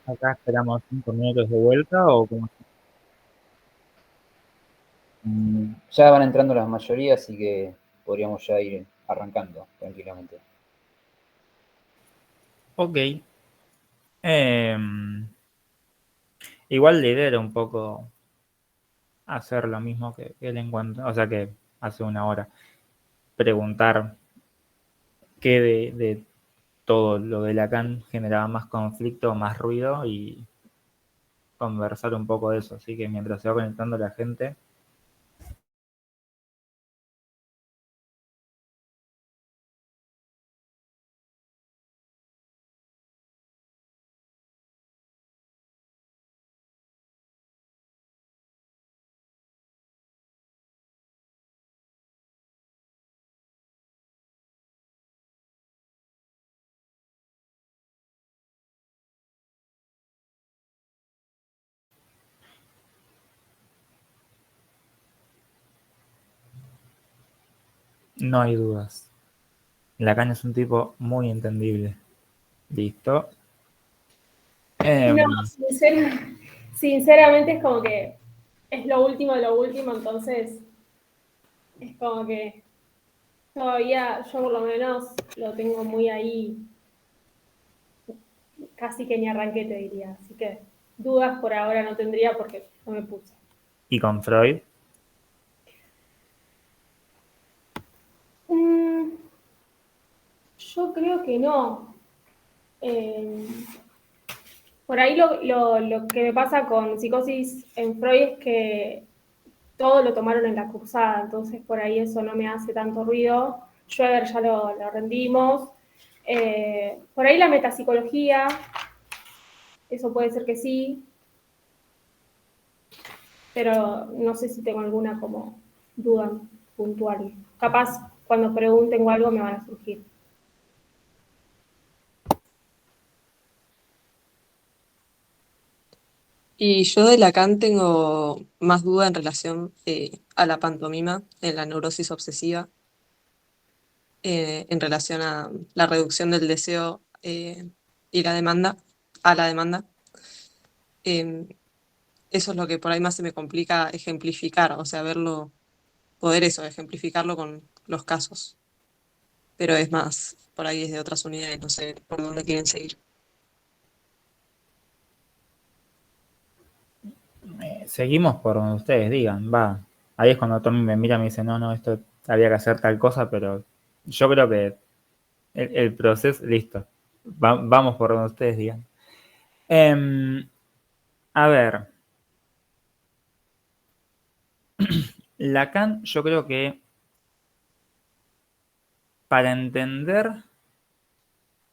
Acá esperamos 5 minutos de vuelta o como... Ya van entrando las mayorías, así que podríamos ya ir arrancando tranquilamente. Ok. Em, Igual la idea era un poco hacer lo mismo que el encuentro, o sea que hace una hora. Preguntar qué de todo lo de Lacan generaba más conflicto, más ruido y conversar un poco de eso. Así que mientras se va conectando la gente, no hay dudas. Lacan es un tipo muy entendible. Listo. No, Em, sinceramente es como que es lo último de lo último, entonces es como que todavía yo por lo menos lo tengo muy ahí, casi que ni arranqué te diría, así que dudas por ahora no tendría porque no me puse. y con Freud, Mm, yo creo que no. Por ahí lo que me pasa con psicosis en Freud es que todo lo tomaron en la cursada, entonces por ahí eso no me hace tanto ruido. Schweber ya lo rendimos. Por ahí la metapsicología, eso puede ser que sí, pero no sé si tengo alguna como duda puntual. Capaz cuando pregunten o algo me van a surgir. Y yo de Lacan tengo más duda en relación a la pantomima en la neurosis obsesiva, en relación a la reducción del deseo y la demanda, a la demanda. Eh, Eso es lo que por ahí más se me complica ejemplificar, o sea, verlo, poder eso, ejemplificarlo con los casos. Pero es más, por ahí es de otras unidades, no sé por dónde quieren seguir. seguimos por donde ustedes digan, va. Ahí es cuando Tommy me mira y me dice, no, no, esto había que hacer tal cosa, pero yo creo que el proceso, listo. Vamos por donde ustedes digan. Em, a ver, Lacan, yo creo que para entender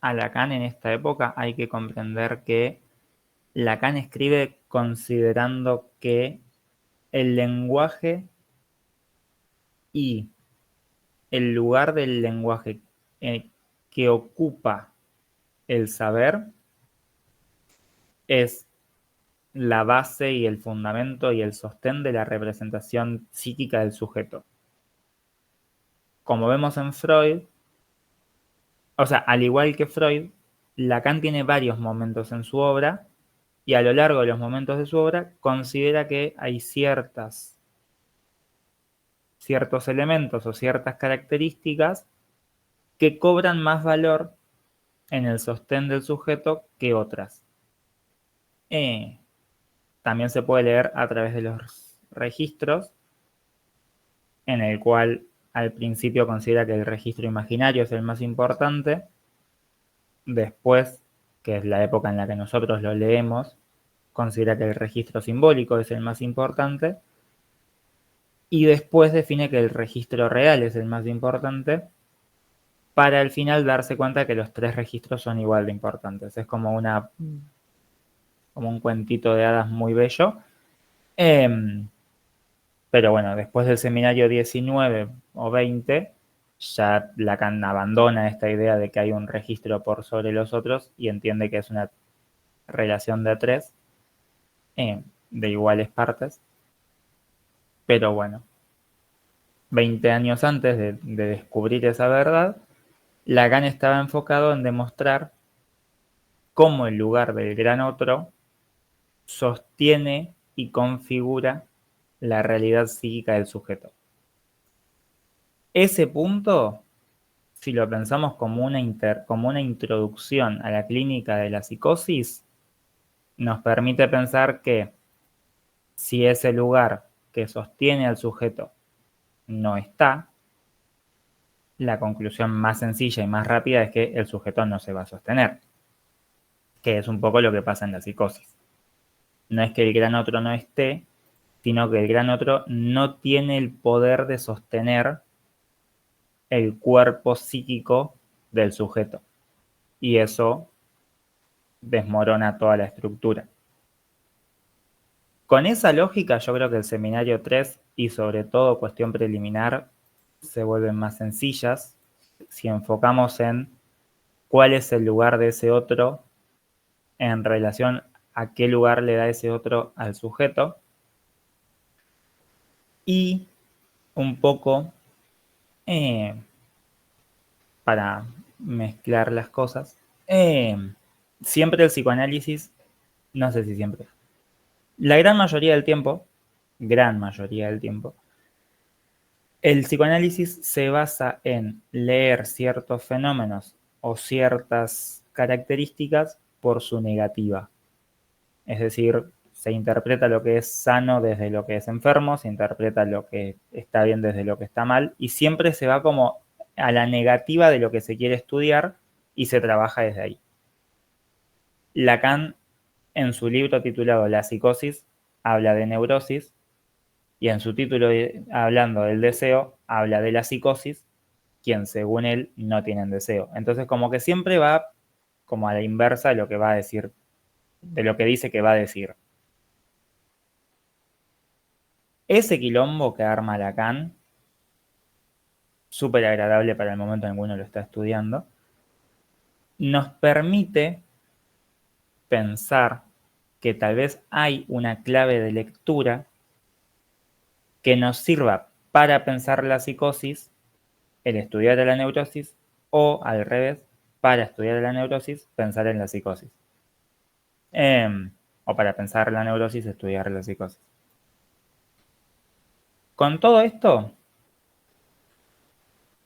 a Lacan en esta época hay que comprender que Lacan escribe considerando que el lenguaje y el lugar del lenguaje que ocupa el saber es la base y el fundamento y el sostén de la representación psíquica del sujeto. Como vemos en Freud, o sea, al igual que Freud, Lacan tiene varios momentos en su obra y a lo largo de los momentos de su obra considera que hay ciertos elementos o ciertas características que cobran más valor en el sostén del sujeto que otras. También se puede leer a través de los registros, en el cual al principio considera que el registro imaginario es el más importante, después, que es la época en la que nosotros lo leemos, considera que el registro simbólico es el más importante, y después define que el registro real es el más importante, para al final darse cuenta que los tres registros son igual de importantes. Es como como un cuentito de hadas muy bello. Pero bueno, después del seminario 19 o 20, ya Lacan abandona esta idea de que hay un registro por sobre los otros y entiende que es una relación de tres, de iguales partes. Pero bueno, 20 años antes de descubrir esa verdad, Lacan estaba enfocado en demostrar cómo el lugar del gran otro sostiene y configura la realidad psíquica del sujeto. Ese punto, si lo pensamos como una introducción a la clínica de la psicosis, nos permite pensar que si ese lugar que sostiene al sujeto no está, la conclusión más sencilla y más rápida es que el sujeto no se va a sostener, que es un poco lo que pasa en la psicosis. No es que el gran otro no esté, sino que el gran otro no tiene el poder de sostener el cuerpo psíquico del sujeto. Y eso desmorona toda la estructura. Con esa lógica, yo creo que el seminario 3 y sobre todo cuestión preliminar se vuelven más sencillas si enfocamos en cuál es el lugar de ese otro en relación a qué lugar le da ese otro al sujeto y un poco para mezclar las cosas. Siempre el psicoanálisis, no sé si siempre, la gran mayoría del tiempo, el psicoanálisis se basa en leer ciertos fenómenos o ciertas características por su negativa. Es decir, se interpreta lo que es sano desde lo que es enfermo, se interpreta lo que está bien desde lo que está mal, y siempre se va como a la negativa de lo que se quiere estudiar y se trabaja desde ahí. Lacan, en su libro titulado La psicosis, habla de neurosis, y en su título hablando del deseo, habla de la psicosis, quien según él no tienen deseo. Entonces como que siempre va como a la inversa de lo que va a decir, de lo que dice que va a decir. Ese quilombo que arma Lacan, súper agradable para el momento en que uno lo está estudiando, nos permite pensar que tal vez hay una clave de lectura que nos sirva para pensar la psicosis, el estudiar la neurosis, o al revés, para estudiar la neurosis, pensar en la psicosis. O para pensar la neurosis, estudiar la psicosis. Con todo esto,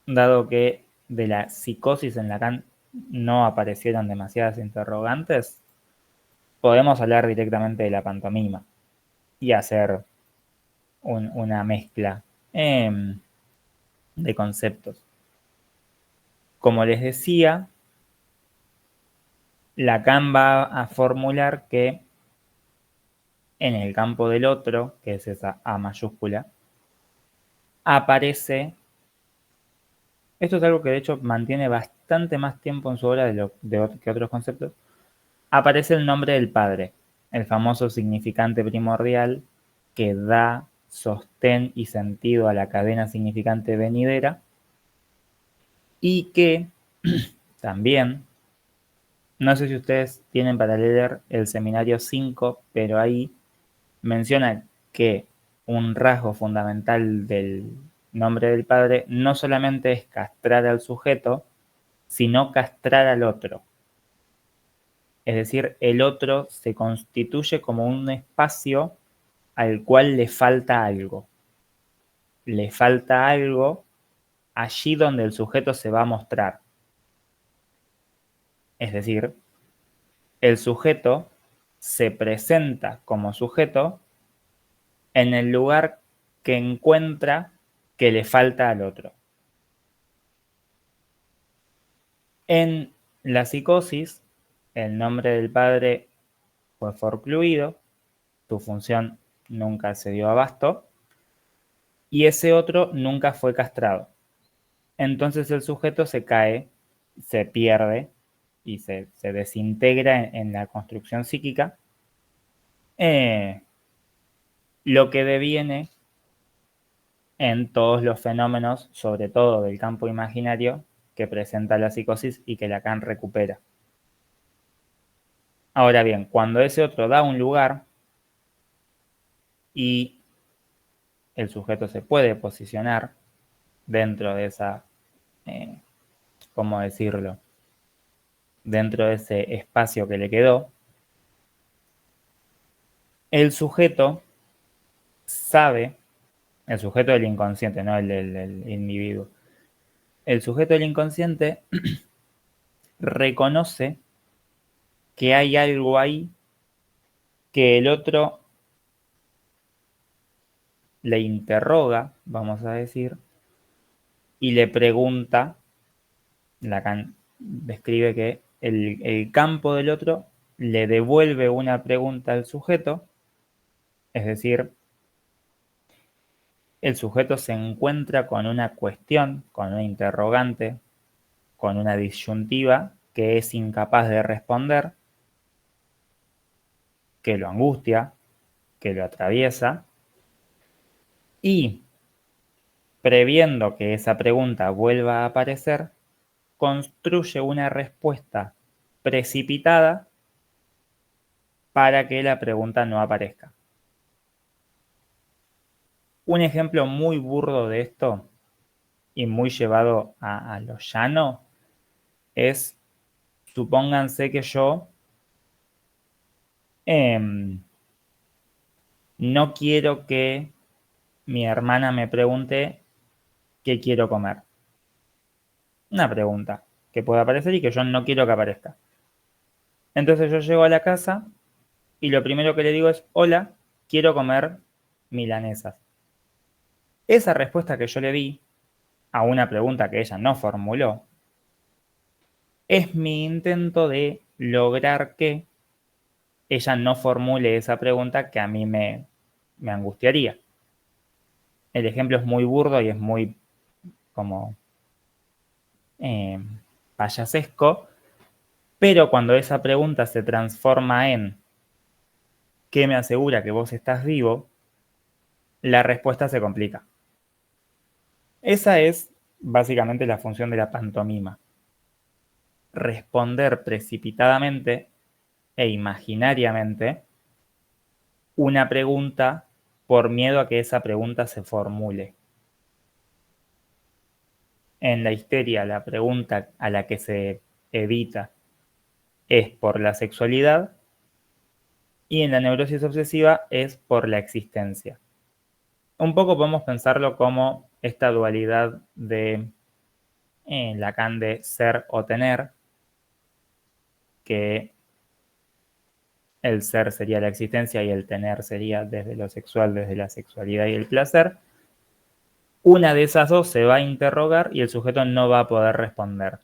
dado que de la psicosis en Lacan no aparecieron demasiadas interrogantes, podemos hablar directamente de la pantomima y hacer una mezcla de conceptos. Como les decía, Lacan va a formular que en el campo del otro, que es esa A mayúscula, aparece, esto es algo que de hecho mantiene bastante más tiempo en su obra que otros conceptos, aparece el nombre del padre, el famoso significante primordial que da sostén y sentido a la cadena significante venidera y que también, no sé si ustedes tienen para leer el seminario 5, pero ahí menciona que un rasgo fundamental del nombre del padre no solamente es castrar al sujeto, sino castrar al otro. Es decir, el otro se constituye como un espacio al cual le falta algo. Le falta algo allí donde el sujeto se va a mostrar. Es decir, el sujeto se presenta como sujeto en el lugar que encuentra que le falta al otro. En la psicosis, el nombre del padre fue forcluido, su función nunca se dio abasto, y ese otro nunca fue castrado. Entonces el sujeto se cae, se pierde y se desintegra en la construcción psíquica, lo que deviene en todos los fenómenos, sobre todo del campo imaginario, que presenta la psicosis y que Lacan recupera. Ahora bien, cuando ese otro da un lugar y el sujeto se puede posicionar dentro de esa ¿cómo decirlo? Dentro de ese espacio que le quedó, el sujeto sabe, el sujeto del inconsciente, no el del individuo, el sujeto del inconsciente reconoce que hay algo ahí que el otro le interroga, vamos a decir, y le pregunta, Lacan describe que el campo del otro le devuelve una pregunta al sujeto, es decir, el sujeto se encuentra con una cuestión, con una interrogante, con una disyuntiva que es incapaz de responder, que lo angustia, que lo atraviesa, y previendo que esa pregunta vuelva a aparecer, construye una respuesta precipitada para que la pregunta no aparezca. Un ejemplo muy burdo de esto y muy llevado a lo llano es, supónganse que yo no quiero que mi hermana me pregunte qué quiero comer. Una pregunta que puede aparecer y que yo no quiero que aparezca. Entonces yo llego a la casa y lo primero que le digo es, hola, quiero comer milanesas. Esa respuesta que yo le di a una pregunta que ella no formuló es mi intento de lograr que ella no formule esa pregunta que a mí me angustiaría. El ejemplo es muy burdo y es muy como payasesco, pero cuando esa pregunta se transforma en ¿qué me asegura que vos estás vivo?, la respuesta se complica. Esa es básicamente la función de la pantomima. Responder precipitadamente e imaginariamente una pregunta por miedo a que esa pregunta se formule. En la histeria, la pregunta a la que se evita es por la sexualidad y en la neurosis obsesiva es por la existencia. Un poco podemos pensarlo como esta dualidad de Lacan de ser o tener, que el ser sería la existencia y el tener sería desde lo sexual, desde la sexualidad y el placer. Una de esas dos se va a interrogar y el sujeto no va a poder responder.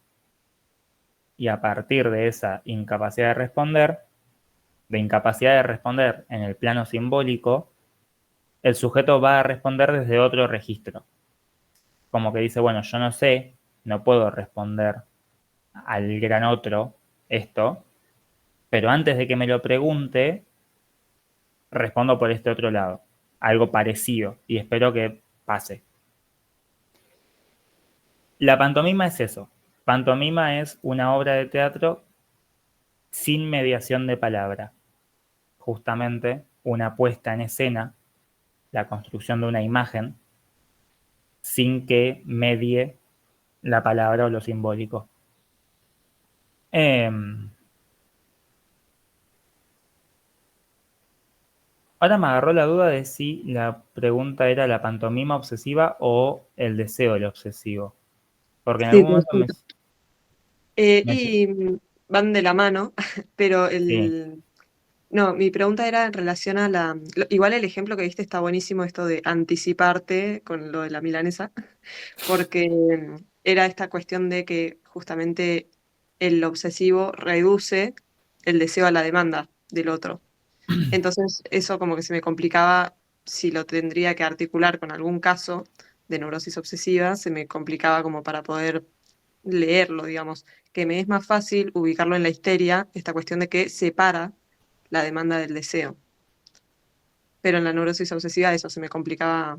Y a partir de esa incapacidad de responder en el plano simbólico, el sujeto va a responder desde otro registro. Como que dice, bueno, yo no sé, no puedo responder al gran otro esto, pero antes de que me lo pregunte, respondo por este otro lado, algo parecido, y espero que pase. La pantomima es eso. Pantomima es una obra de teatro sin mediación de palabra. Justamente una puesta en escena, la construcción de una imagen, sin que medie la palabra o lo simbólico. Ahora me agarró la duda de si la pregunta era la pantomima obsesiva o el deseo del obsesivo. Porque en Sí, algún momento me... y van de la mano, pero Sí. no, mi pregunta era en relación a igual el ejemplo que diste está buenísimo, esto de anticiparte con lo de la milanesa, porque era esta cuestión de que justamente el obsesivo reduce el deseo a la demanda del otro. Entonces, eso como que se me complicaba si lo tendría que articular con algún caso de neurosis obsesiva, se me complicaba como para poder leerlo, digamos, que me es más fácil ubicarlo en la histeria, esta cuestión de que separa la demanda del deseo. Pero en la neurosis obsesiva eso se me complicaba,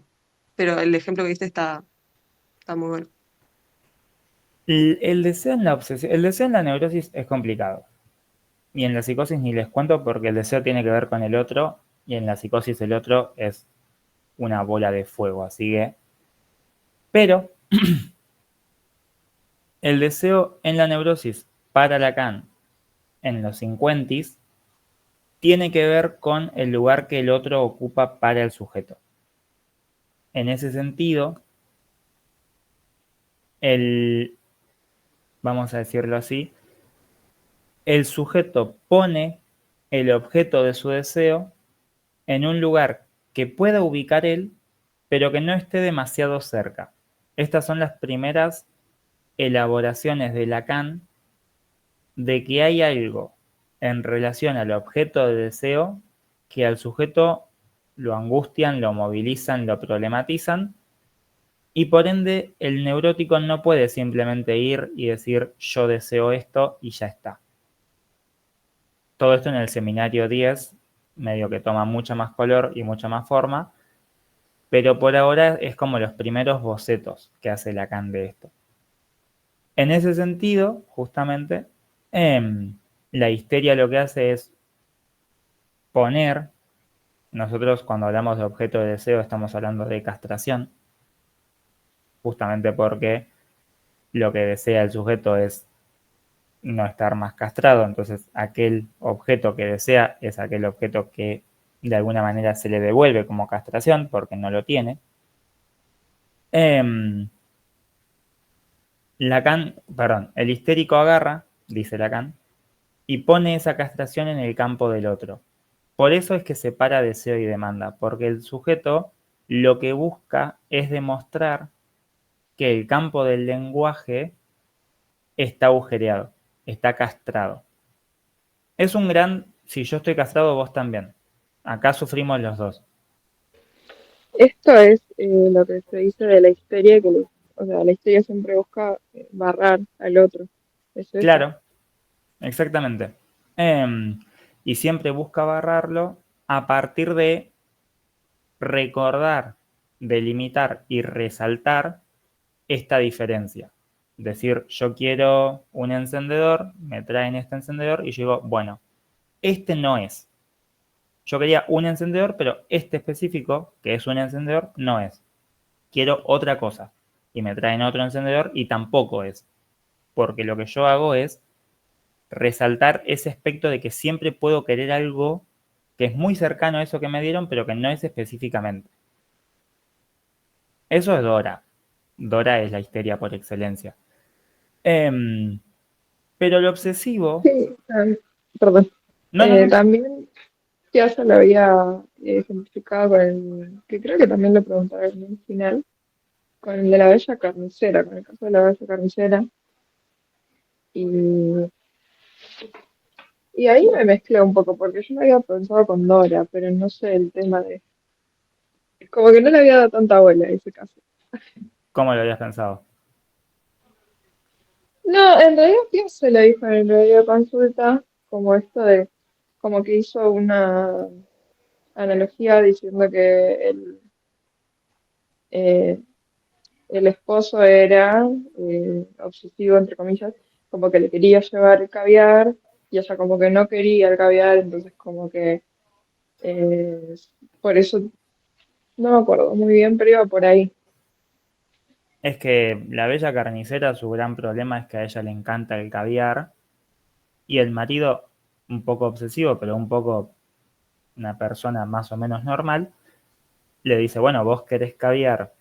pero el ejemplo que diste está muy bueno. El deseo en la obsesión, el deseo en la neurosis es complicado. Y en la psicosis ni les cuento porque el deseo tiene que ver con el otro y en la psicosis el otro es una bola de fuego, así que... Pero El deseo en la neurosis para Lacan en los 50 tiene que ver con el lugar que el otro ocupa para el sujeto. En ese sentido, vamos a decirlo así, el sujeto pone el objeto de su deseo en un lugar que pueda ubicar él, pero que no esté demasiado cerca. Estas son las primeras elaboraciones de Lacan de que hay algo en relación al objeto de deseo que al sujeto lo angustian, lo movilizan, lo problematizan, y por ende el neurótico no puede simplemente ir y decir yo deseo esto y ya está. Todo esto en el seminario 10, medio que toma mucha más color y mucha más forma, pero por ahora es como los primeros bocetos que hace Lacan de esto. En ese sentido, justamente, la histeria lo que hace es poner, nosotros cuando hablamos de objeto de deseo estamos hablando de castración, justamente porque lo que desea el sujeto es no estar más castrado, entonces aquel objeto que desea es aquel objeto que de alguna manera se le devuelve como castración porque no lo tiene. El histérico agarra, dice Lacan, y pone esa castración en el campo del otro. Por eso es que separa deseo y demanda, porque el sujeto lo que busca es demostrar que el campo del lenguaje está agujereado, está castrado. Es un gran, si yo estoy castrado, vos también. Acá sufrimos los dos. Esto es lo que se dice de la histeria, o sea, la histeria siempre busca barrar al otro. ¿Es eso? Claro, exactamente. Em, y siempre busca barrarlo a partir de recordar, delimitar y resaltar esta diferencia. Decir, yo quiero un encendedor, me traen este encendedor y yo digo, bueno, este no es. Yo quería un encendedor, pero este específico, que es un encendedor, no es. Quiero otra cosa. Y me traen otro encendedor y tampoco es. Porque lo que yo hago es resaltar ese aspecto de que siempre puedo querer algo que es muy cercano a eso que me dieron, pero que no es específicamente. Eso es Dora. Dora es la histeria por excelencia. Em, pero lo obsesivo... Sí, perdón. No. También ya se lo había ejemplificado con que creo que también lo preguntaron en el final, con el de la bella carnicera, con el caso de la bella carnicera. Y, y ahí me mezclé un poco, porque yo lo había pensado con Dora, pero no sé el tema de... Como que no le había dado tanta bola a ese caso. ¿Cómo lo habías pensado? No, en realidad Pia se lo dijo en el video consulta, como esto de, como que hizo una analogía diciendo que eh, el esposo era obsesivo, entre comillas, como que le quería llevar el caviar y ella como que no quería el caviar, entonces como que eh, por eso no me acuerdo muy bien, pero iba por ahí. Es que la bella carnicera, su gran problema es que a ella le encanta el caviar y el marido, un poco obsesivo, pero un poco una persona más o menos normal, le dice, bueno, vos querés caviar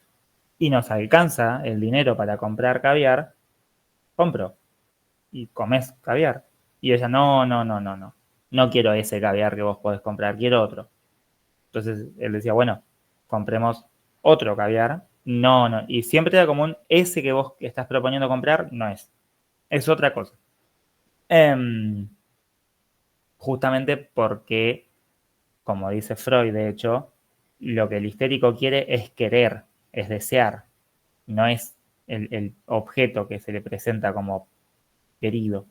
y nos alcanza el dinero para comprar caviar, compro y comés caviar. Y ella, no, no, no, no, no, no quiero ese caviar que vos podés comprar, quiero otro. Entonces él decía, bueno, compremos otro caviar. No, no, y siempre era como ese que vos estás proponiendo comprar, no es otra cosa. Justamente porque, como dice Freud, de hecho, lo que el histérico quiere es querer, es desear, no es el objeto que se le presenta como querido.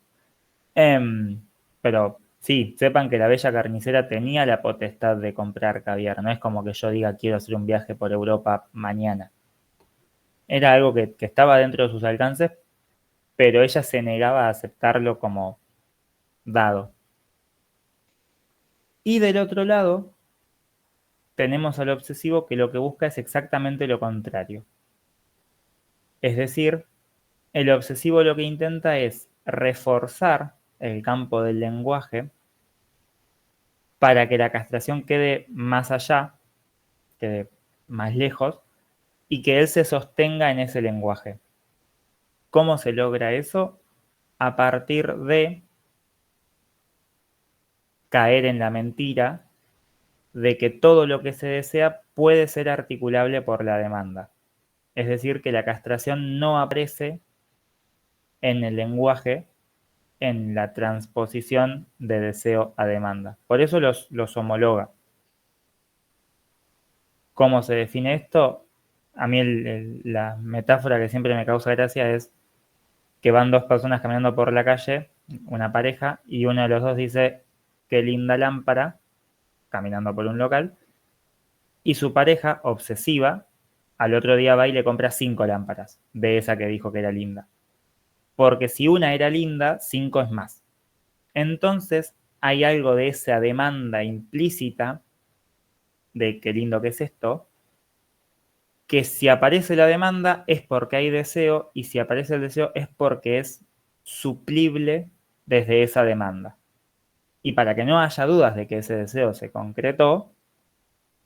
Pero sí, sepan que la bella carnicera tenía la potestad de comprar caviar, no es como que yo diga quiero hacer un viaje por Europa mañana. Era algo que estaba dentro de sus alcances, pero ella se negaba a aceptarlo como dado. Y del otro lado, tenemos al obsesivo que lo que busca es exactamente lo contrario. Es decir, el obsesivo lo que intenta es reforzar el campo del lenguaje para que la castración quede más allá, quede más lejos, y que él se sostenga en ese lenguaje. ¿Cómo se logra eso? A partir de caer en la mentira de que todo lo que se desea puede ser articulable por la demanda. Es decir, que la castración no aparece en el lenguaje en la transposición de deseo a demanda. Por eso los homologa. ¿Cómo se define esto? A mí la metáfora que siempre me causa gracia es que van dos personas caminando por la calle, una pareja, y uno de los dos dice, qué linda lámpara, caminando por un local, y su pareja, obsesiva, al otro día va y le compra 5 lámparas de esa que dijo que era linda. Porque si una era linda, 5 es más. Entonces hay algo de esa demanda implícita de qué lindo que es esto, que si aparece la demanda es porque hay deseo y si aparece el deseo es porque es suplible desde esa demanda. Y para que no haya dudas de que ese deseo se concretó,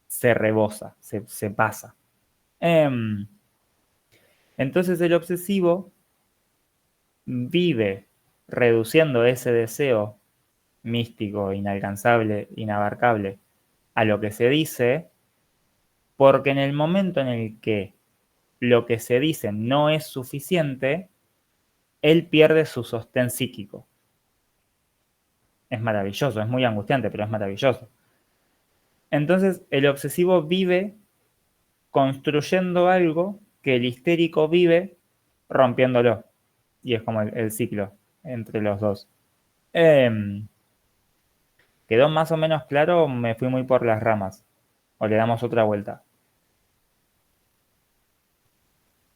se rebosa, se pasa. Entonces el obsesivo vive reduciendo ese deseo místico, inalcanzable, inabarcable, a lo que se dice, porque en el momento en el que lo que se dice no es suficiente, él pierde su sostén psíquico. Es maravilloso, es muy angustiante, pero es maravilloso. Entonces, el obsesivo vive construyendo algo que el histérico vive rompiéndolo. Y es como el ciclo entre los dos. ¿Quedó más o menos claro o me fui muy por las ramas? ¿O le damos otra vuelta?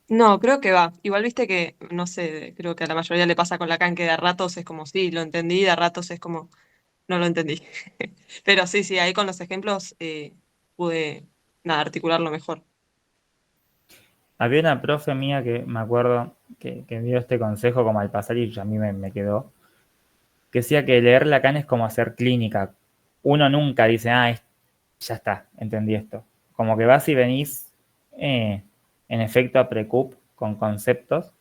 No, creo que va. Igual viste que, no sé, creo que a la mayoría le pasa con Lacan que de a ratos es como, sí, lo entendí, de a ratos es como, no lo entendí. Pero sí, sí, ahí con los ejemplos pude, nada, articularlo mejor. Había una profe mía que me acuerdo que dio este consejo como al pasar y a mí me quedó, que decía que leer Lacan es como hacer clínica. Uno nunca dice, ya está, entendí esto. Como que vas y venís en efecto a precup con conceptos.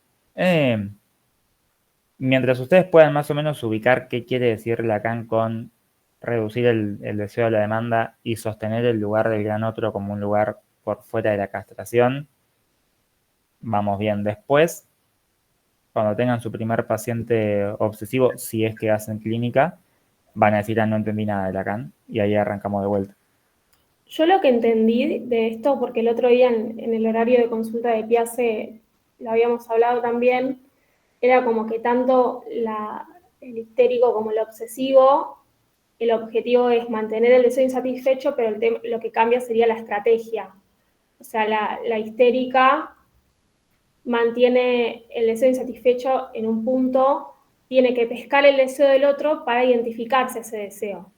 Mientras ustedes puedan más o menos ubicar qué quiere decir Lacan con reducir el deseo de la demanda y sostener el lugar del gran otro como un lugar por fuera de la castración, vamos bien. Después, cuando tengan su primer paciente obsesivo, si es que hacen clínica, van a decir, no entendí nada de Lacan, y ahí arrancamos de vuelta. Yo lo que entendí de esto, porque el otro día en el horario de consulta de Piace lo habíamos hablado también, era como que tanto el histérico como el obsesivo, el objetivo es mantener el deseo insatisfecho, pero lo que cambia sería la estrategia. O sea, la histérica mantiene el deseo insatisfecho en un punto, tiene que pescar el deseo del otro para identificarse ese deseo.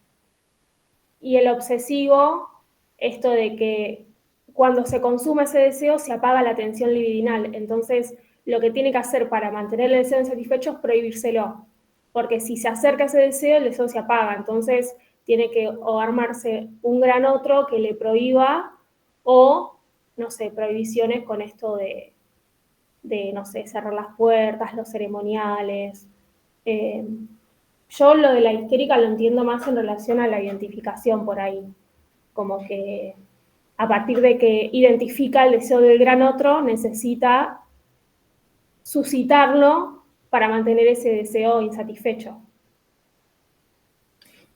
Y el obsesivo, esto de que cuando se consume ese deseo se apaga la tensión libidinal. Entonces, lo que tiene que hacer para mantener el deseo insatisfecho es prohibírselo. Porque si se acerca a ese deseo, el deseo se apaga. Entonces, tiene que o armarse un gran otro que le prohíba o, no sé, prohibiciones con esto de no sé, cerrar las puertas, los ceremoniales. Yo lo de la histérica lo entiendo más en relación a la identificación por ahí, como que a partir de que identifica el deseo del gran otro, necesita suscitarlo para mantener ese deseo insatisfecho.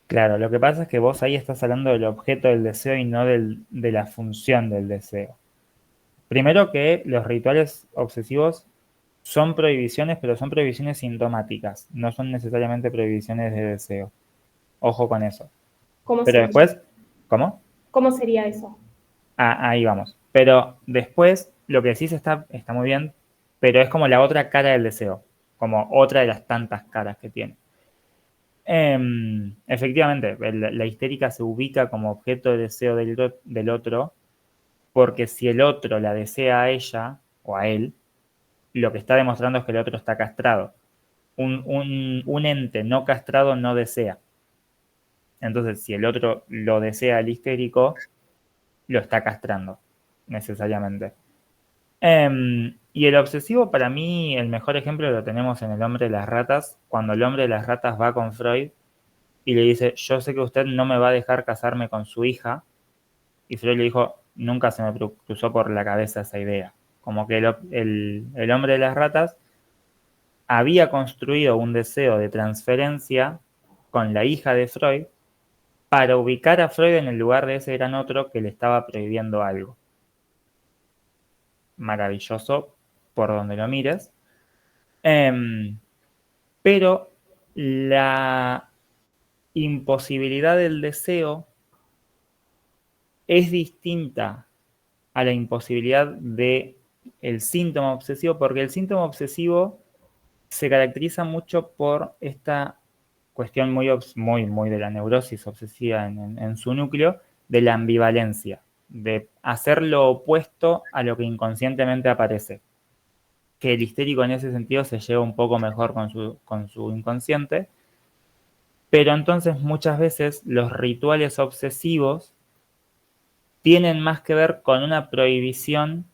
Claro, lo que pasa es que vos ahí estás hablando del objeto del deseo y no de la función del deseo. Primero que los rituales obsesivos son prohibiciones, pero son prohibiciones sintomáticas, no son necesariamente prohibiciones de deseo. Ojo con eso. ¿Cómo Pero sería? después, ¿cómo? ¿Cómo sería eso? Ahí vamos. Pero después, lo que decís está muy bien, pero es como la otra cara del deseo, como otra de las tantas caras que tiene. Efectivamente, la histérica se ubica como objeto de deseo del otro, porque si el otro la desea a ella o a él, lo que está demostrando es que el otro está castrado. Un ente no castrado no desea. Entonces, si el otro lo desea al histérico, lo está castrando, necesariamente. Y el obsesivo, para mí, el mejor ejemplo lo tenemos en El hombre de las ratas, cuando el hombre de las ratas va con Freud y le dice, yo sé que usted no me va a dejar casarme con su hija, y Freud le dijo, nunca se me cruzó por la cabeza esa idea. Como que el hombre de las ratas había construido un deseo de transferencia con la hija de Freud para ubicar a Freud en el lugar de ese gran otro que le estaba prohibiendo algo. Maravilloso por donde lo mires. Pero la imposibilidad del deseo es distinta a la imposibilidad del síntoma obsesivo, porque el síntoma obsesivo se caracteriza mucho por esta cuestión muy de la neurosis obsesiva en su núcleo, de la ambivalencia, de hacer lo opuesto a lo que inconscientemente aparece. Que el histérico en ese sentido se lleva un poco mejor con su inconsciente, pero entonces muchas veces los rituales obsesivos tienen más que ver con una prohibición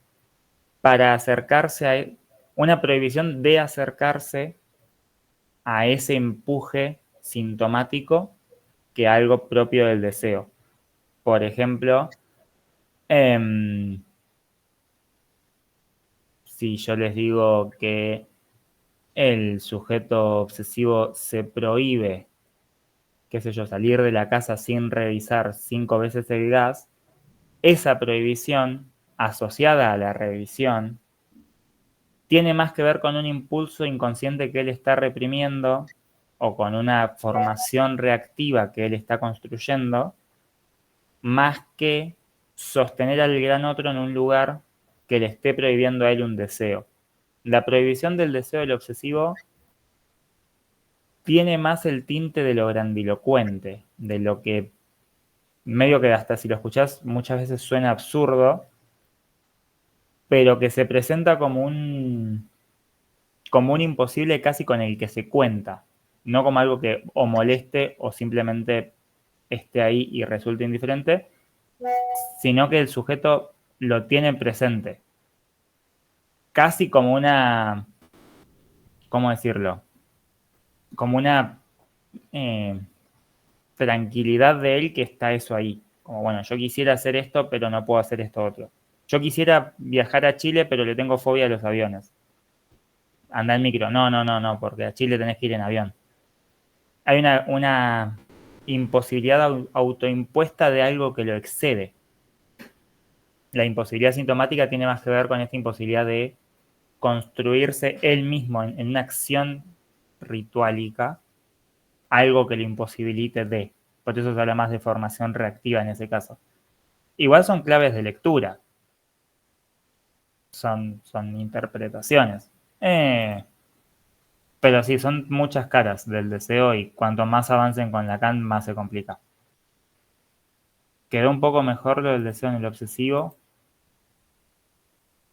para acercarse a una prohibición de acercarse a ese empuje sintomático que algo propio del deseo. Por ejemplo, si yo les digo que el sujeto obsesivo se prohíbe, qué sé yo, salir de la casa sin revisar 5 veces el gas, esa prohibición asociada a la revisión tiene más que ver con un impulso inconsciente que él está reprimiendo o con una formación reactiva que él está construyendo, más que sostener al gran otro en un lugar que le esté prohibiendo a él un deseo. La prohibición del deseo del obsesivo tiene más el tinte de lo grandilocuente, de lo que medio que hasta si lo escuchás muchas veces suena absurdo, pero que se presenta como un imposible casi con el que se cuenta, no como algo que o moleste o simplemente esté ahí y resulte indiferente, sino que el sujeto lo tiene presente, casi como una, ¿cómo decirlo? Como una tranquilidad de él que está eso ahí. Como, bueno, yo quisiera hacer esto, pero no puedo hacer esto otro. Yo quisiera viajar a Chile, pero le tengo fobia a los aviones. Anda en micro. No, porque a Chile tenés que ir en avión. Hay una imposibilidad autoimpuesta de algo que lo excede. La imposibilidad sintomática tiene más que ver con esta imposibilidad de construirse él mismo en una acción rituálica algo que lo imposibilite de. Por eso se habla más de formación reactiva en ese caso. Igual son claves de lectura. Son interpretaciones. Pero sí, son muchas caras del deseo y cuanto más avancen con Lacan, más se complica. ¿Quedó un poco mejor lo del deseo en el obsesivo?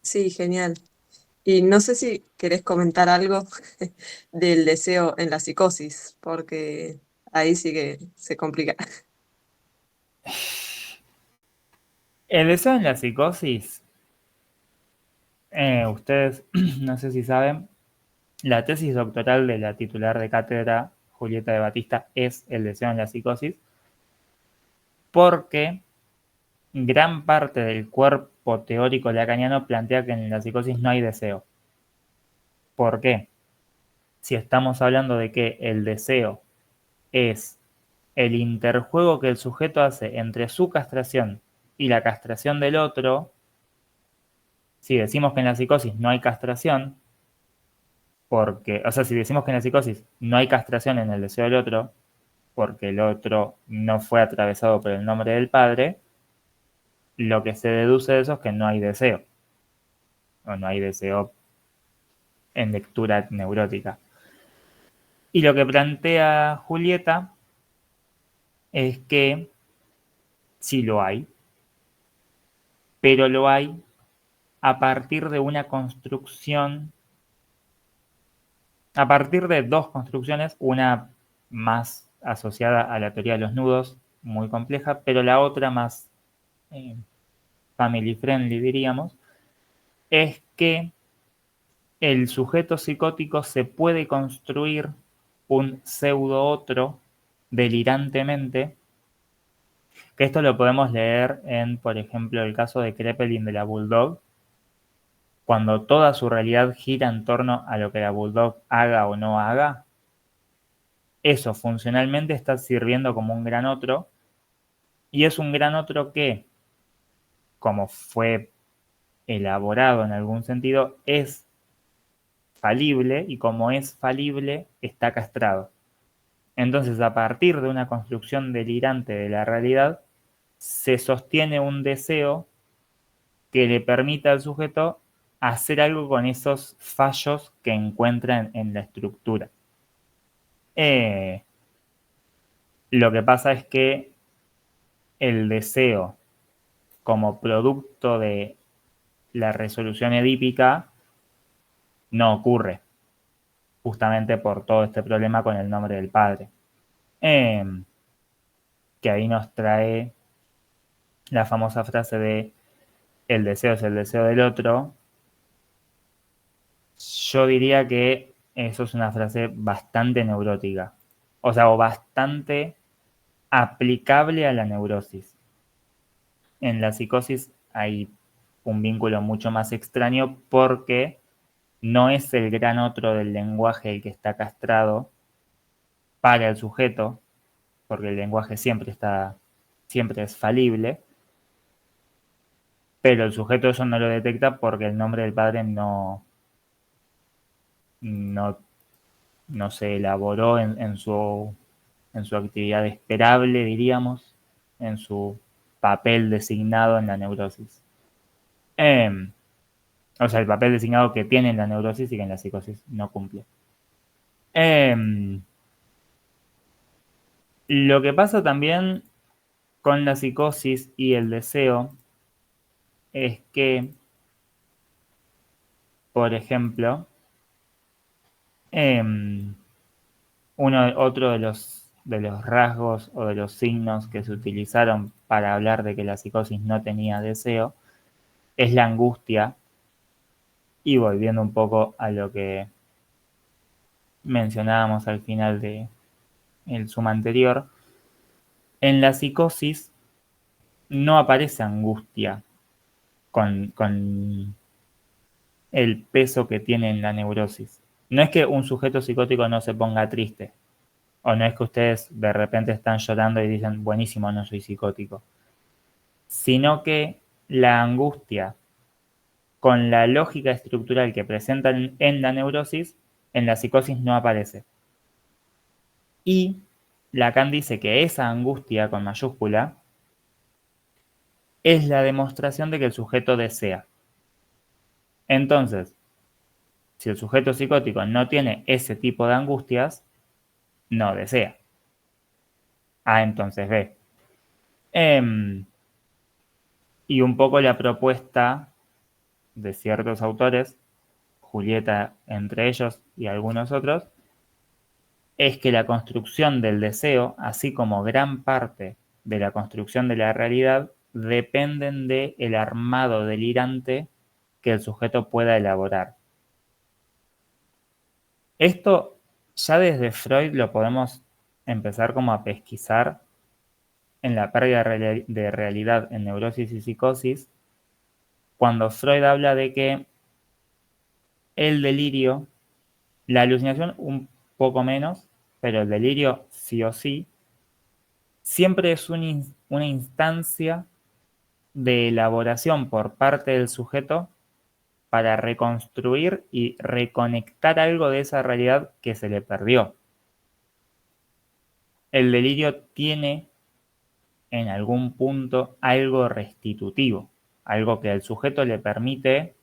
Sí, genial. Y no sé si querés comentar algo del deseo en la psicosis, porque ahí sí que se complica. El deseo en la psicosis, ustedes no sé si saben, la tesis doctoral de la titular de cátedra, Julieta de Batista, es el deseo en la psicosis, porque gran parte del cuerpo teórico lacaniano plantea que en la psicosis no hay deseo. ¿Por qué? Si estamos hablando de que el deseo es el interjuego que el sujeto hace entre su castración y la castración del otro, si decimos que en la psicosis no hay castración, porque, o sea, si decimos que en la psicosis no hay castración en el deseo del otro, porque el otro no fue atravesado por el nombre del padre, lo que se deduce de eso es que no hay deseo, o no hay deseo en lectura neurótica. Y lo que plantea Julieta es que sí lo hay, pero lo hay a partir de una construcción a partir de dos construcciones, una más asociada a la teoría de los nudos, muy compleja, pero la otra más family friendly, diríamos, es que el sujeto psicótico se puede construir un pseudo otro delirantemente, que esto lo podemos leer en, por ejemplo, el caso de Kraepelin de la Bulldog, cuando toda su realidad gira en torno a lo que la Bulldog haga o no haga. Eso funcionalmente está sirviendo como un gran otro, y es un gran otro que, como fue elaborado en algún sentido, es falible, y como es falible, está castrado. Entonces, a partir de una construcción delirante de la realidad, se sostiene un deseo que le permita al sujeto hacer algo con esos fallos que encuentra en la estructura. Lo que pasa es que el deseo, como producto de la resolución edípica, no ocurre, justamente por todo este problema con el nombre del padre. Que ahí nos trae la famosa frase de el deseo es el deseo del otro. Yo diría que eso es una frase bastante neurótica, o sea, o bastante aplicable a la neurosis. En la psicosis hay un vínculo mucho más extraño porque no es el gran otro del lenguaje el que está castrado para el sujeto, porque el lenguaje siempre es falible, pero el sujeto eso no lo detecta porque el nombre del padre no, no se elaboró en su actividad esperable, diríamos, en su papel designado en la neurosis. O sea, el papel designado que tiene en la neurosis y que en la psicosis no cumple. Lo que pasa también con la psicosis y el deseo es que, por ejemplo, otro de los rasgos o de los signos que se utilizaron para hablar de que la psicosis no tenía deseo es la angustia. Y volviendo un poco a lo que mencionábamos al final de el suma anterior, en la psicosis no aparece angustia con el peso que tiene en la neurosis. No es que un sujeto psicótico no se ponga triste, o no es que ustedes de repente están llorando y dicen, buenísimo, no soy psicótico, sino que la angustia, con la lógica estructural que presentan en la neurosis, en la psicosis no aparece. Y Lacan dice que esa angustia con mayúscula es la demostración de que el sujeto desea. Entonces, si el sujeto psicótico no tiene ese tipo de angustias, no desea. Entonces B. Y un poco la propuesta de ciertos autores, Julieta entre ellos y algunos otros, es que la construcción del deseo, así como gran parte de la construcción de la realidad, dependen del armado delirante que el sujeto pueda elaborar. Esto ya desde Freud lo podemos empezar como a pesquisar en la pérdida de realidad en neurosis y psicosis, cuando Freud habla de que el delirio, la alucinación un poco menos, pero el delirio sí o sí, siempre es una instancia de elaboración por parte del sujeto para reconstruir y reconectar algo de esa realidad que se le perdió. El delirio tiene en algún punto algo restitutivo, algo que al sujeto le permite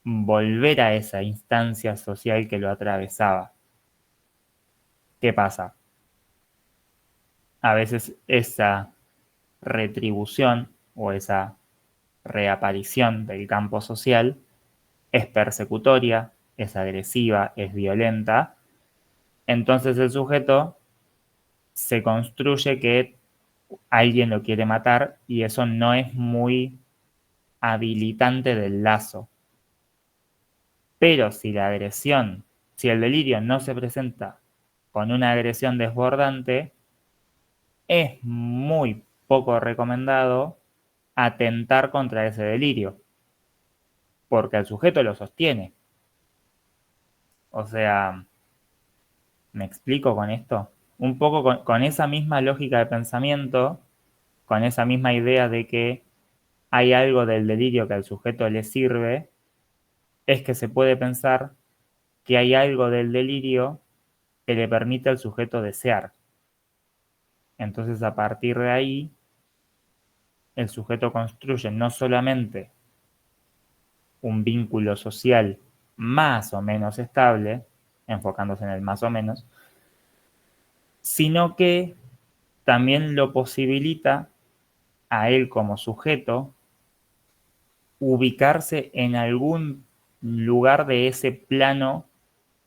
volver a esa instancia social que lo atravesaba. ¿Qué pasa? A veces esa retribución o esa reaparición del campo social es persecutoria, es agresiva, es violenta, entonces el sujeto se construye que alguien lo quiere matar y eso no es muy habilitante del lazo. Pero si el delirio no se presenta con una agresión desbordante, es muy poco recomendado atentar contra ese delirio, porque el sujeto lo sostiene. O sea, ¿me explico con esto? Un poco con esa misma lógica de pensamiento, con esa misma idea de que hay algo del delirio que al sujeto le sirve, es que se puede pensar que hay algo del delirio que le permite al sujeto desear. Entonces, a partir de ahí, el sujeto construye no solamente un vínculo social más o menos estable, enfocándose en el más o menos, sino que también lo posibilita a él como sujeto ubicarse en algún lugar de ese plano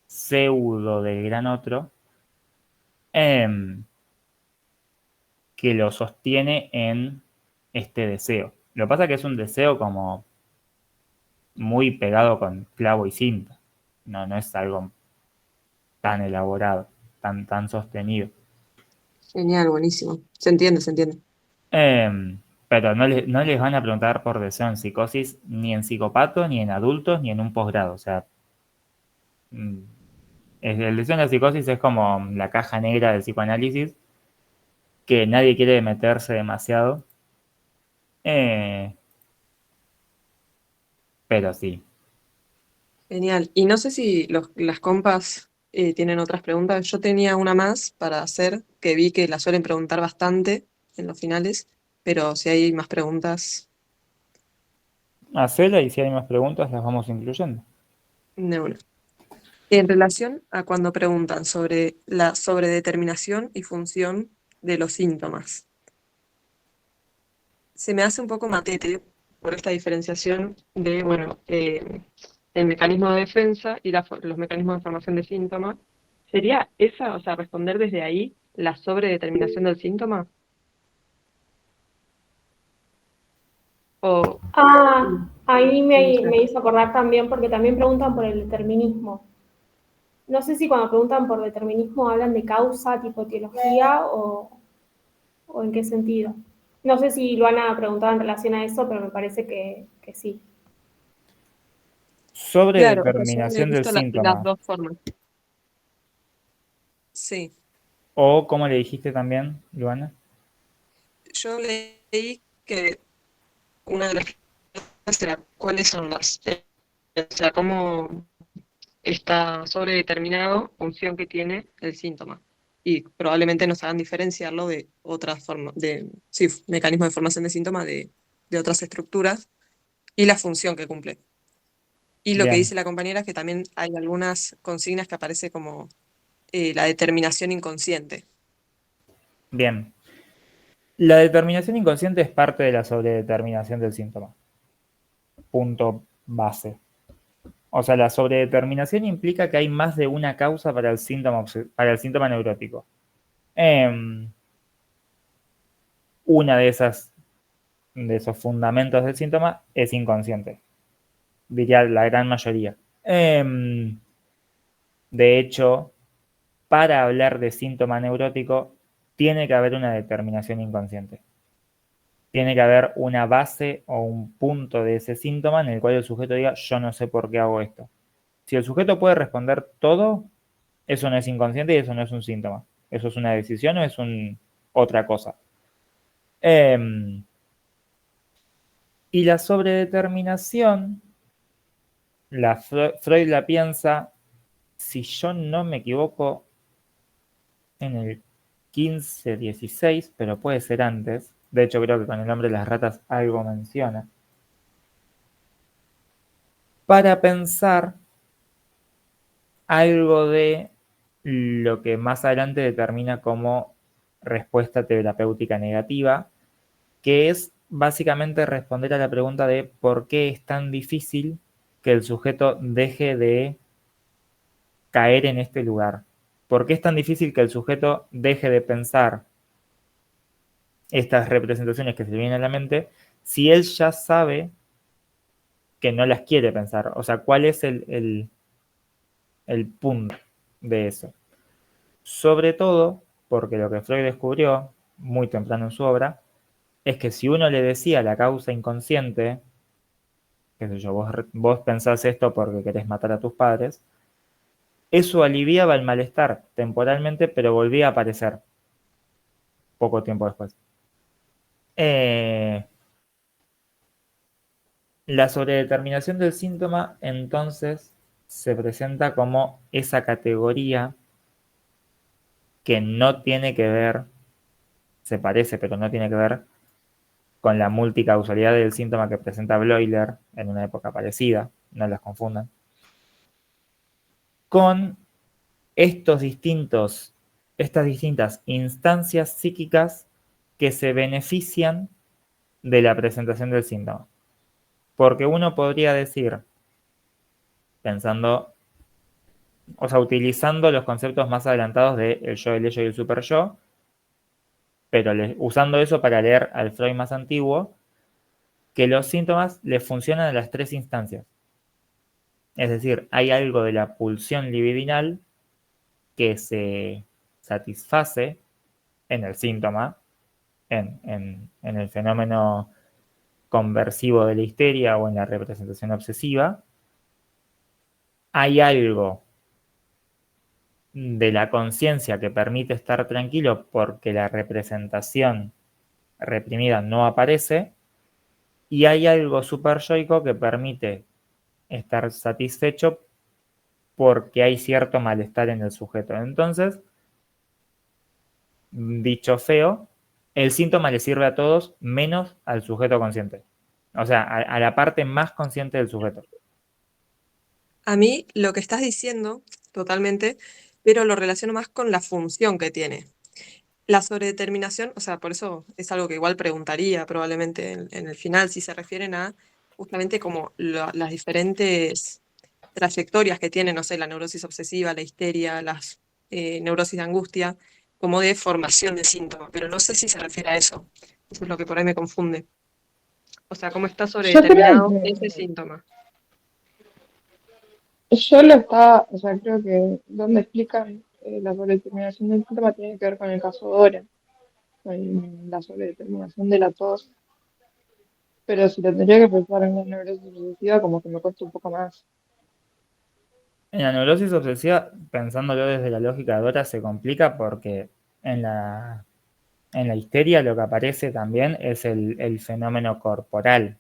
pseudo del gran otro, que lo sostiene en este deseo. Lo que pasa es que es un deseo como muy pegado con clavo y cinta. No es algo tan elaborado, tan sostenido. Genial, buenísimo. Se entiende, se entiende. Pero no les van a preguntar por deseo en psicosis, ni en psicopato, ni en adultos, ni en un posgrado. O sea, el deseo en la psicosis es como la caja negra del psicoanálisis, que nadie quiere meterse demasiado. Pero sí. Genial. Y no sé si las compas tienen otras preguntas. Yo tenía una más para hacer, que vi que la suelen preguntar bastante en los finales, pero si hay más preguntas, Hacela y si hay más preguntas las vamos incluyendo. de una. En relación a cuando preguntan sobre la sobredeterminación y función de los síntomas, se me hace un poco matete por esta diferenciación de, bueno, el mecanismo de defensa y los mecanismos de formación de síntomas. ¿Sería esa, o sea, responder desde ahí la sobredeterminación del síntoma? O, Ahí me hizo acordar también, porque también preguntan por el determinismo. No sé si cuando preguntan por determinismo hablan de causa, tipo etiología, o en qué sentido. No sé si lo han preguntado en relación a eso, pero me parece que sí. Sobre claro, o sea, yo he determinación del visto las síntoma. dos formas. Sí, O, como le dijiste también, Luana. yo leí que una de las preguntas era cuáles son o sea, cómo está sobredeterminado función que tiene el síntoma. Y probablemente nos hagan diferenciarlo de otras formas, sí, mecanismos de formación de síntoma de otras estructuras y la función que cumple. Y lo que Bien, dice la compañera es que también hay algunas consignas que aparece como la determinación inconsciente. bien. La determinación inconsciente es parte de la sobredeterminación del síntoma. Punto base. O sea, la sobredeterminación implica que hay más de una causa para el síntoma neurótico. Una de esos fundamentos del síntoma es inconsciente. Diría la gran mayoría. De hecho, para hablar de síntoma neurótico, tiene que haber una determinación inconsciente. Tiene que haber una base o un punto de ese síntoma en el cual el sujeto diga, yo no sé por qué hago esto. Si el sujeto puede responder todo, eso no es inconsciente y eso no es un síntoma. Eso es una decisión o es otra cosa. Y la sobredeterminación, Freud la piensa, si yo no me equivoco, en el 15, 16, pero puede ser antes. De hecho, creo que con el nombre de las ratas algo menciona. Para pensar algo de lo que más adelante determina como respuesta terapéutica negativa, que es básicamente responder a la pregunta de por qué es tan difícil que el sujeto deje de caer en este lugar? ¿Por qué es tan difícil que el sujeto deje de pensar estas representaciones que se le vienen a la mente si él ya sabe que no las quiere pensar? O sea, ¿cuál es el punto de eso? Sobre todo porque lo que Freud descubrió muy temprano en su obra es que si uno le decía la causa inconsciente, qué sé yo, vos pensás esto porque querés matar a tus padres, eso aliviaba el malestar temporalmente, pero volvía a aparecer poco tiempo después. La sobredeterminación del síntoma entonces se presenta como esa categoría que no tiene que ver, se parece, pero no tiene que ver con la multicausalidad del síntoma que presenta Bleuler en una época parecida, no las confundan, con estas distintas instancias psíquicas que se benefician de la presentación del síntoma. Porque uno podría decir, pensando, o sea, utilizando los conceptos más adelantados de el yo, el ello y el superyo, pero usando eso para leer al Freud más antiguo, que los síntomas le funcionan a las tres instancias. Es decir, hay algo de la pulsión libidinal que se satisface en el síntoma, en el fenómeno conversivo de la histeria o en la representación obsesiva. Hay algo de la conciencia que permite estar tranquilo porque la representación reprimida no aparece, y hay algo superyoico que permite estar satisfecho porque hay cierto malestar en el sujeto. Entonces, dicho feo, el síntoma le sirve a todos menos al sujeto consciente. O sea, a la parte más consciente del sujeto. A mí lo que estás diciendo, totalmente, pero lo relaciono más con la función que tiene. La sobredeterminación, o sea, por eso es algo que igual preguntaría probablemente en el final, si se refieren a justamente como las diferentes trayectorias que tiene, no sé, la neurosis obsesiva, la histeria, las neurosis de angustia, como de formación de síntomas, pero no sé si se refiere a eso. Eso es lo que por ahí me confunde. O sea, cómo está Yo creo sobredeterminado que ese síntoma. yo lo estaba, o sea, creo que donde explican la sobredeterminación del síntoma tiene que ver con el caso Dora, con la sobredeterminación de la tos, pero si lo tendría que pensar en una neurosis obsesiva, como que me cuesta un poco más. En la neurosis obsesiva, pensándolo desde la lógica de Dora, se complica porque en la histeria lo que aparece también es el fenómeno corporal.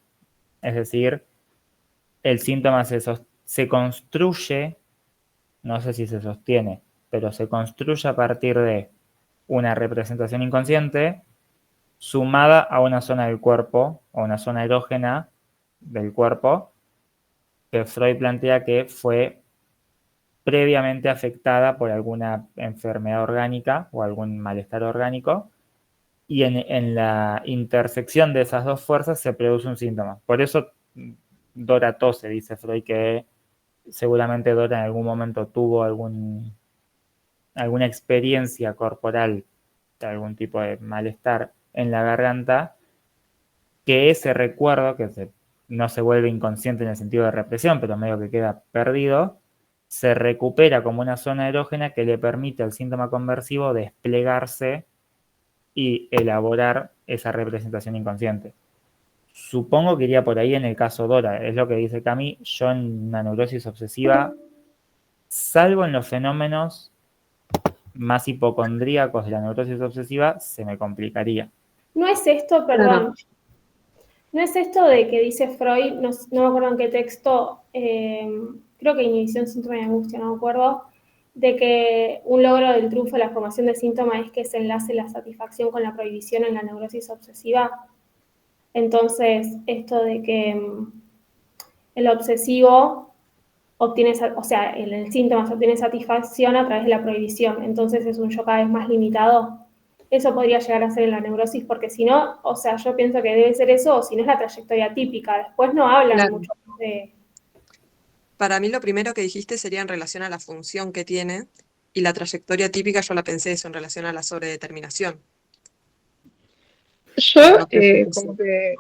Es decir, el síntoma se construye, no sé si se sostiene, pero se construye a partir de una representación inconsciente sumada a una zona del cuerpo, o una zona erógena del cuerpo, que Freud plantea que fue previamente afectada por alguna enfermedad orgánica o algún malestar orgánico, y en la intersección de esas dos fuerzas se produce un síntoma. Por eso Dora tose, dice Freud, que seguramente Dora en algún momento tuvo alguna experiencia corporal de algún tipo de malestar en la garganta, que ese recuerdo, no se vuelve inconsciente en el sentido de represión, pero medio que queda perdido, se recupera como una zona erógena que le permite al síntoma conversivo desplegarse y elaborar esa representación inconsciente. Supongo que iría por ahí en el caso Dora, es lo que dice Cami. Yo en una neurosis obsesiva, salvo en los fenómenos más hipocondríacos de la neurosis obsesiva, se me complicaría. No es esto, perdón, no es esto de que dice Freud, no me acuerdo en qué texto, creo que inhibición, síntoma y angustia, no me acuerdo, de que un logro del triunfo de la formación de síntoma es que se enlace la satisfacción con la prohibición en la neurosis obsesiva. Entonces, esto de que el obsesivo obtiene, o sea, el síntoma se obtiene satisfacción a través de la prohibición, entonces es un yo cada vez más limitado. Eso podría llegar a ser en la neurosis, porque si no, o sea, yo pienso que debe ser eso, o si no es la trayectoria típica. Después no hablan Claro. mucho de... Para mí lo primero que dijiste sería en relación a la función que tiene, y la trayectoria típica yo la pensé eso en relación a la sobredeterminación. Yo, No sé si es como eso. que,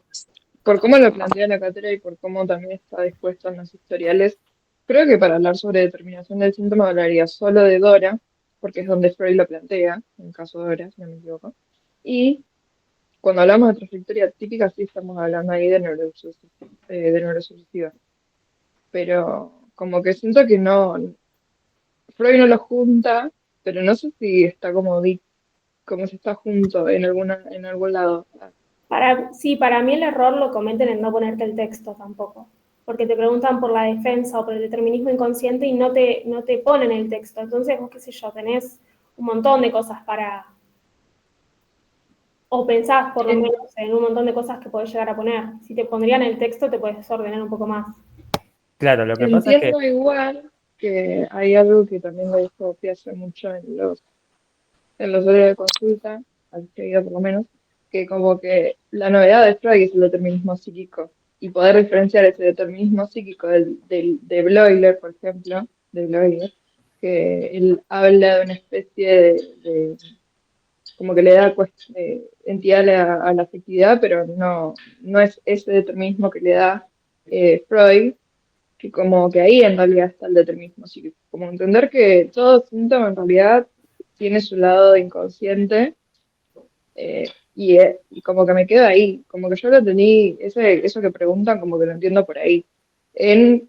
por cómo lo plantea la cátedra y por cómo también está dispuesto en los historiales, creo que para hablar sobre determinación del síntoma hablaría solo de Dora, porque es donde Freud lo plantea, en el caso de Dora, si no me equivoco. Y cuando hablamos de trayectoria típica, sí estamos hablando ahí de neurosucesiva. Pero como que siento que no, Freud no lo junta, pero no sé si está como si está junto en algún lado. Sí, para mí el error lo cometen en no ponerte el texto tampoco, porque te preguntan por la defensa o por el determinismo inconsciente y no te ponen el texto. Entonces, vos qué sé yo, tenés un montón de cosas o pensás por lo En- menos en un montón de cosas que podés llegar a poner. Si te pondrían el texto, te puedes ordenar un poco más. Claro, lo que pasa es que Entiendo igual que hay algo que también lo dijo Piaget mucho en los horarios de consulta, al seguido por lo menos, que como que la novedad de Freud es el determinismo psíquico y poder diferenciar ese determinismo psíquico de Bleuler, por ejemplo, de Bleuler, que él habla de una especie como que le da entidad a la afectividad, pero no es ese determinismo que le da Freud, que como que ahí en realidad está el determinismo psíquico, como entender que todo síntoma en realidad tiene su lado inconsciente, y como que me quedo ahí, como que yo lo entendí, eso que preguntan como que lo entiendo por ahí, en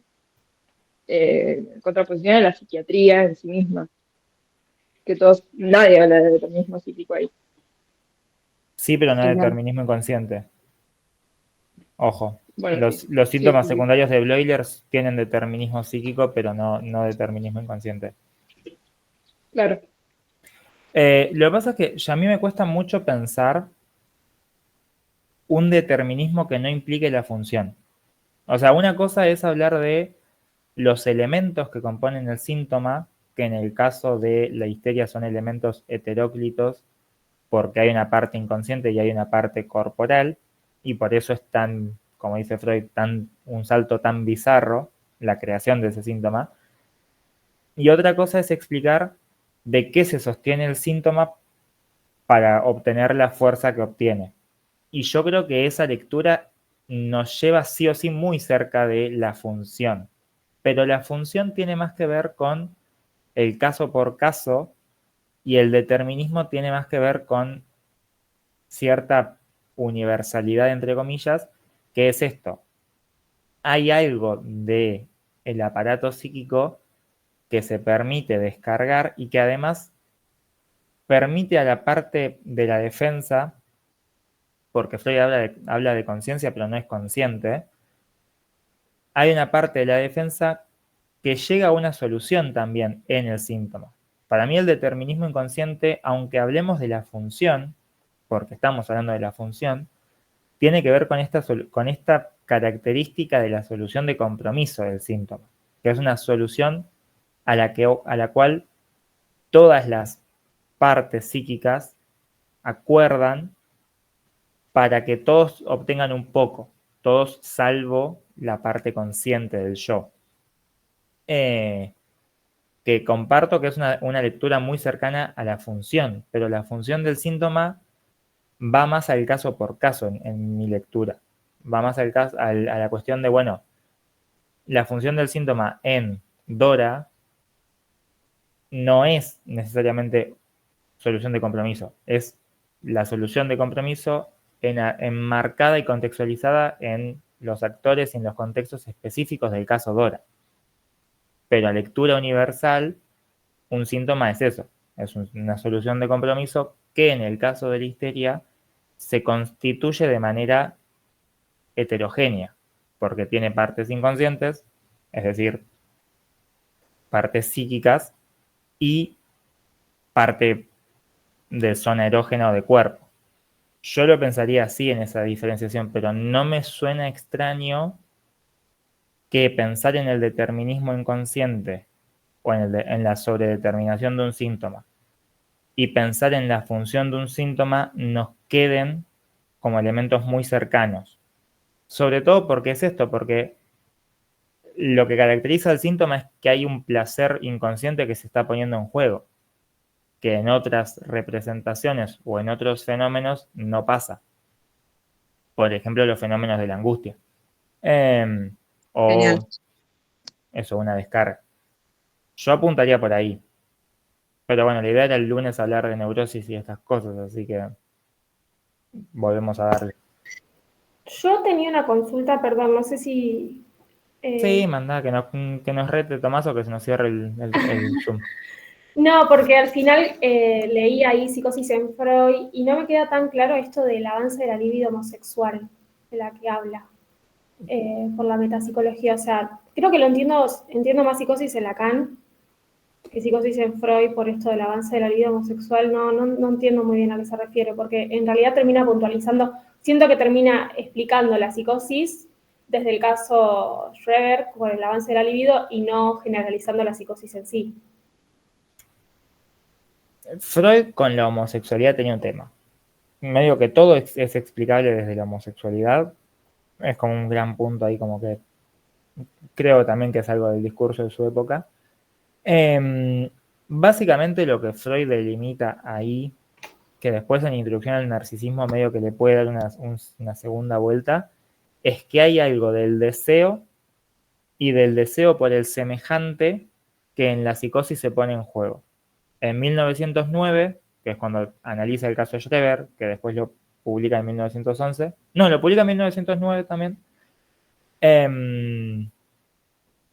contraposición a la psiquiatría en sí misma, que nadie habla de determinismo psíquico ahí. sí, pero no Y nada, determinismo inconsciente. Ojo. bueno, Los sí, síntomas sí, secundarios de Bleuler tienen determinismo psíquico, pero no determinismo inconsciente. claro. Lo que pasa es que ya a mí me cuesta mucho pensar un determinismo que no implique la función. O sea, una cosa es hablar de los elementos que componen el síntoma, que en el caso de la histeria son elementos heteróclitos, porque hay una parte inconsciente y hay una parte corporal, y por eso es tan, como dice Freud, un salto tan bizarro la creación de ese síntoma. Y otra cosa es explicar de qué se sostiene el síntoma para obtener la fuerza que obtiene. Y yo creo que esa lectura nos lleva sí o sí muy cerca de la función. Pero la función tiene más que ver con el caso por caso y el determinismo tiene más que ver con cierta universalidad, entre comillas, que es esto. Hay algo de el aparato psíquico que se permite descargar y que además permite a la parte de la defensa, porque Freud habla de conciencia, pero no es consciente, hay una parte de la defensa que llega a una solución también en el síntoma. Para mí el determinismo inconsciente, aunque hablemos de la función, porque estamos hablando de la función, tiene que ver con esta característica de la solución de compromiso del síntoma, que es una solución a la cual todas las partes psíquicas acuerdan para que todos obtengan un poco, todos salvo la parte consciente del yo. Eh, que comparto que es una lectura muy cercana a la función, pero la función del síntoma va más al caso por caso en mi lectura. Va más a la cuestión de, bueno, la función del síntoma en Dora no es necesariamente solución de compromiso, es la solución de compromiso enmarcada y contextualizada en los actores y en los contextos específicos del caso Dora. Pero a lectura universal, un síntoma es eso, es una solución de compromiso que en el caso de la histeria se constituye de manera heterogénea, porque tiene partes inconscientes, es decir, partes psíquicas y parte de zona erógena o de cuerpo. Yo lo pensaría así en esa diferenciación, pero no me suena extraño que pensar en el determinismo inconsciente o en la sobredeterminación de un síntoma y pensar en la función de un síntoma nos queden como elementos muy cercanos. Sobre todo porque es esto, porque lo que caracteriza el síntoma es que hay un placer inconsciente que se está poniendo en juego, que en otras representaciones o en otros fenómenos no pasa. Por ejemplo, los fenómenos de la angustia. O Genial. eso, una descarga. Yo apuntaría por ahí. Pero bueno, la idea era el lunes hablar de neurosis y estas cosas, así que volvemos a darle. Yo tenía una consulta, perdón, no sé si... Sí, mandá, que nos rete Tomás o que se nos cierre el Zoom. No, porque al final leí ahí Psicosis en Freud y no me queda tan claro esto del avance de la libido homosexual de la que habla por la metapsicología. O sea, creo que entiendo más psicosis en Lacan que psicosis en Freud por esto del avance de la libido homosexual. No entiendo muy bien a qué se refiere, porque en realidad termina puntualizando, siento que termina explicando la psicosis desde el caso Schreber por el avance de la libido y no generalizando la psicosis en sí. Freud con la homosexualidad tenía un tema. Medio que todo es explicable desde la homosexualidad. Es como un gran punto ahí, como que creo también que es algo del discurso de su época. Básicamente lo que Freud delimita ahí, que después en Introducción al Narcisismo medio que le puede dar una segunda vuelta, es que hay algo del deseo y del deseo por el semejante que en la psicosis se pone en juego. En 1909, que es cuando analiza el caso de Schreber, que después lo publica en 1911, no, lo publica en 1909 también,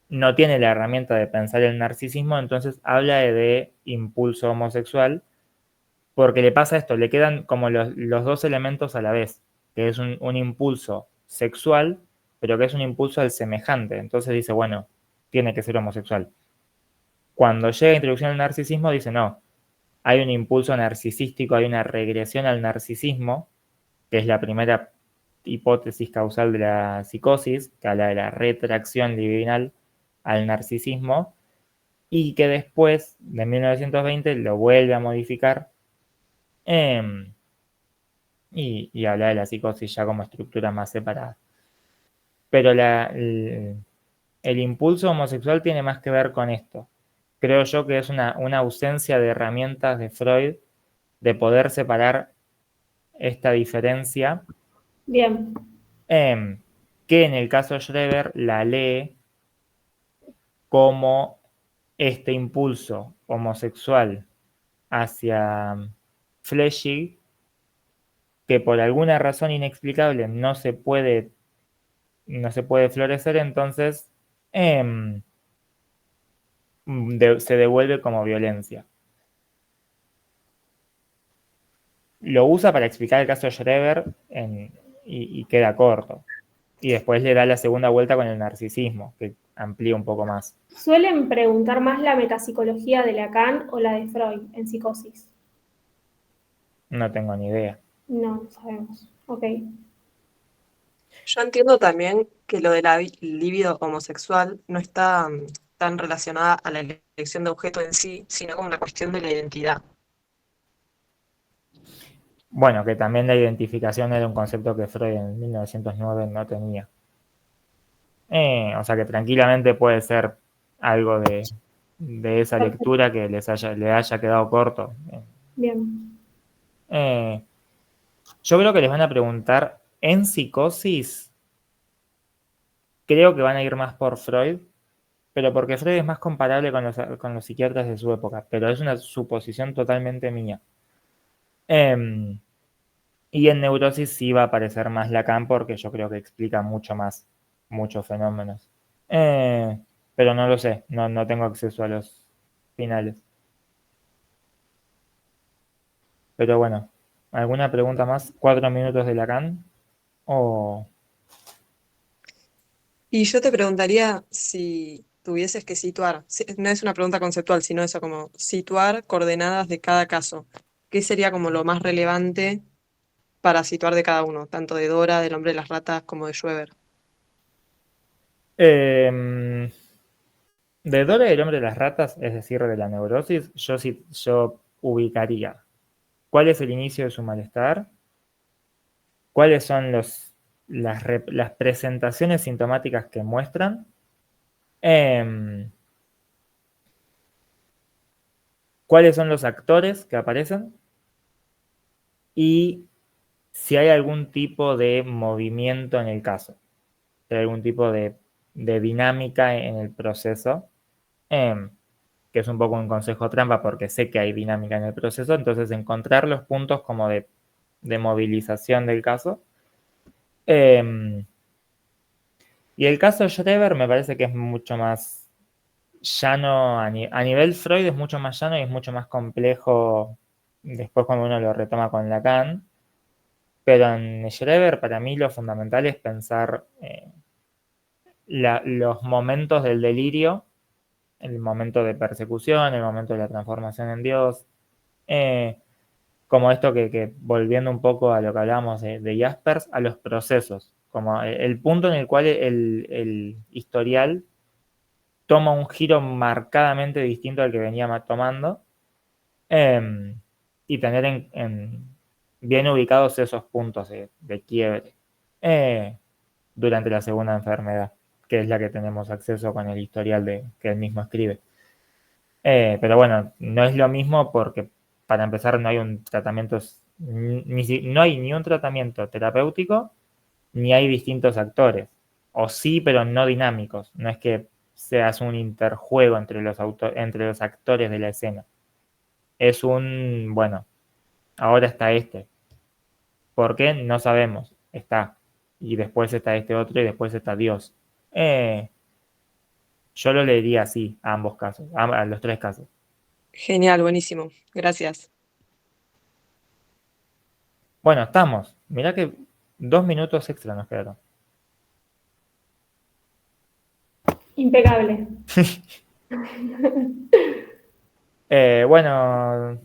no tiene la herramienta de pensar el narcisismo, entonces habla de impulso homosexual, porque le pasa esto, le quedan como los dos elementos a la vez, que es un impulso sexual, pero que es un impulso al semejante. Entonces dice, bueno, tiene que ser homosexual. Cuando llega a Introducción al Narcisismo, dice, no, hay un impulso narcisístico, hay una regresión al narcisismo, que es la primera hipótesis causal de la psicosis, que habla de la retracción libidinal al narcisismo, y que después, de 1920, lo vuelve a modificar y habla de la psicosis ya como estructura más separada. Pero el impulso homosexual tiene más que ver con esto. Creo yo que es una ausencia de herramientas de Freud de poder separar esta diferencia, Bien, que en el caso de Schreber la lee como este impulso homosexual hacia Fleshig, que por alguna razón inexplicable no se puede florecer, entonces se devuelve como violencia. Lo usa para explicar el caso de Schreber y queda corto. Y después le da la segunda vuelta con el narcisismo, que amplía un poco más. ¿suelen preguntar más la metapsicología de Lacan o la de Freud en psicosis? No tengo ni idea. No sabemos. Ok. Yo entiendo también que lo de la libido homosexual no está tan relacionada a la elección de objeto en sí, sino como una cuestión de la identidad. Bueno, que también la identificación era un concepto que Freud en 1909 no tenía. O sea que tranquilamente puede ser algo de esa Perfecto. lectura que le haya quedado corto. Bien. Yo creo que les van a preguntar en psicosis, creo que van a ir más por Freud, pero porque Freud es más comparable con los psiquiatras de su época, pero es una suposición totalmente mía. Y en neurosis sí va a aparecer más Lacan porque yo creo que explica mucho más, muchos fenómenos. Pero no lo sé, no tengo acceso a los finales. Pero bueno, ¿alguna pregunta más? ¿4 minutos de Lacan? O Y yo te preguntaría si tuvieses que situar, no es una pregunta conceptual, sino eso como situar coordenadas de cada caso. ¿Qué sería como lo más relevante para situar de cada uno, tanto de Dora, del hombre de las ratas, como de Schweber? de Dora y el hombre de las ratas, es decir, de la neurosis, yo ubicaría cuál es el inicio de su malestar, cuáles son las presentaciones sintomáticas que muestran ¿Cuáles son los actores que aparecen? Y si hay algún tipo de movimiento en el caso, si hay algún tipo de dinámica en el proceso, que es un poco un consejo trampa porque sé que hay dinámica en el proceso, entonces encontrar los puntos como de movilización del caso. Y el caso Schreber me parece que es mucho más llano, a nivel Freud es mucho más llano y es mucho más complejo después cuando uno lo retoma con Lacan. Pero en Schreber para mí lo fundamental es pensar los momentos del delirio, el momento de persecución, el momento de la transformación en Dios, como esto que volviendo un poco a lo que hablábamos de Jaspers, a los procesos, como el punto en el cual el historial toma un giro marcadamente distinto al que venía tomando, y tener bien ubicados esos puntos de quiebre durante la segunda enfermedad, que es la que tenemos acceso con el historial que él mismo escribe. Pero bueno, no es lo mismo porque para empezar no hay un tratamiento, no hay ni un tratamiento terapéutico, ni hay distintos actores. O sí, pero no dinámicos. No es que seas un interjuego entre los actores de la escena. Es bueno, ahora está este. ¿Por qué? No sabemos. Está. Y después está este otro y después está Dios. Yo lo leería así, a ambos casos, a los tres casos. Genial, buenísimo. Gracias. Bueno, estamos. Mirá que 2 minutos extra nos quedaron. Impecable. Bueno,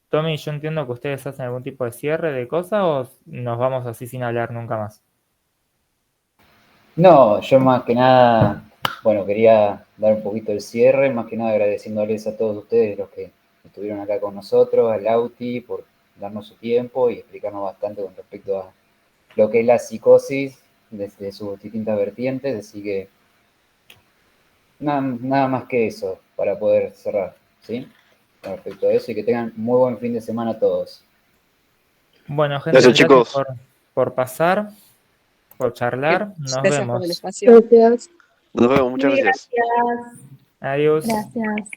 Tommy, yo entiendo que ustedes hacen algún tipo de cierre de cosas o nos vamos así sin hablar nunca más. No, yo más que nada, bueno, quería dar un poquito el cierre, más que nada agradeciéndoles a todos ustedes los que estuvieron acá con nosotros, a Lauti por darnos su tiempo y explicarnos bastante con respecto a lo que es la psicosis desde sus distintas vertientes, así que nada más que eso para poder cerrar, ¿sí? Con respecto a eso y que tengan muy buen fin de semana todos. Bueno, gente, Gracias, gracias chicos. por pasar, por charlar. Nos Gracias por el vemos. espacio. Gracias. Nos vemos, muchas Muy gracias. gracias. Adiós. Gracias.